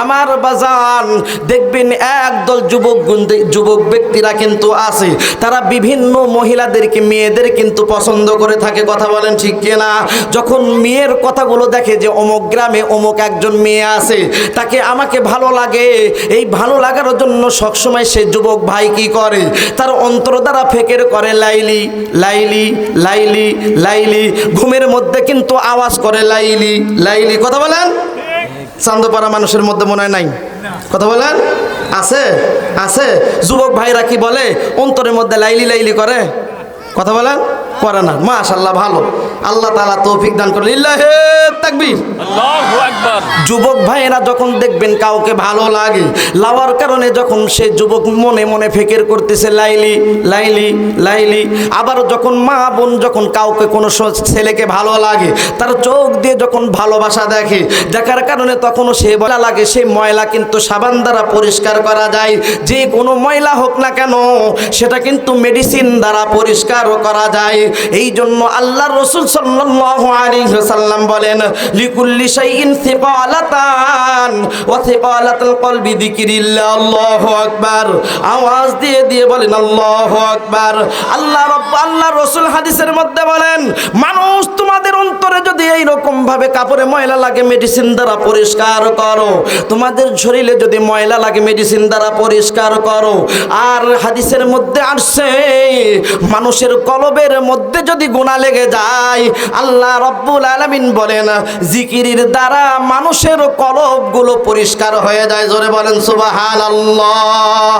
আমার বাজান দেখবেন একদল যুবক ব্যক্তিরা কিন্তু আছে, তারা বিভিন্ন মহিলাদেরকে মেয়েদের কিন্তু পছন্দ করে থাকে। কথা বলেন ঠিক কিনা? যখন মেয়ের কথাগুলো দেখে যে অমুক গ্রামে অমুক একজন মেয়ে আছে, তাকে আমাকে ভালো লাগে, এই ভালো লাগার জন্য সবসময় সে যুবক ভাই কি করে, তার অন্তর দ্বারা ফেকের করে লাইলি লাইলি লাইলি লাইলি, ঘুমের মধ্যে কিন্তু আওয়াজ করে লাইলি লাইলি। কথা বলেন? চান্দপাড়া মানুষের মধ্যে মনে হয় নাই? কথা বলেন? আছে আছে। যুবক ভাইরা কি বলে? অন্তরের মধ্যে লাইলি লাইলি করে। কথা বলেন? করে না। মাশাআল্লাহ, ভালো। আল্লাহ তাআলা তৌফিক দান করুন। লিল্লাহি তাকবীর, আল্লাহু আকবার। যুবক ভাইরা যখন দেখবেন কাউকে ভালো লাগে, লাওয়ার কারণে যখন সে যুবক মনে মনে ফিকির করতেছে লাইলি লাইলি লাইলি। আবার যখন মা বোন যখন কাউকে কোনো ছেলেকে ভালো লাগে, তার চোখ দিয়ে যখন ভালোবাসা দেখে, দেখার কারণে তখনও সে বলা লাগে, সেই ময়লা কিন্তু সাবান দ্বারা পরিষ্কার করা যায়। যে কোনো ময়লা হোক না কেন, সেটা কিন্তু মেডিসিন দ্বারা পরিষ্কার করা যায়। এই জন্য আল্লাহ রাসূল সাল্লাল্লাহু আলাইহি ওয়াসাল্লাম বলেন, লিকুল্লি শাইইন সিকালাতান ওয়া সিকালাতুল কলবি যিকরিল্লাহ। আল্লাহু আকবার। আওয়াজ দিয়ে দিয়ে বলেন আল্লাহু আকবার। আল্লাহ রাসূল হাদিসের মধ্যে বলেন, মানুষ তোমাদের অন্তরে যদি এই রকম ভাবে কাপড়ে ময়লা লাগে মেডিসিন দ্বারা পরিষ্কার করো, তোমাদের শরীরে যদি ময়লা লাগে মেডিসিন দ্বারা পরিষ্কার করো। আর হাদিসের মধ্যে আসছে, মানুষের কলবের মধ্যে যদি গুনাহ লেগে যায়, আল্লাহ রাব্বুল আলামিন বলেন জিকিরের দ্বারা মানুষের কলবগুলো পরিষ্কার হয়ে যায়। জোরে বলেন সুবহানাল্লাহ।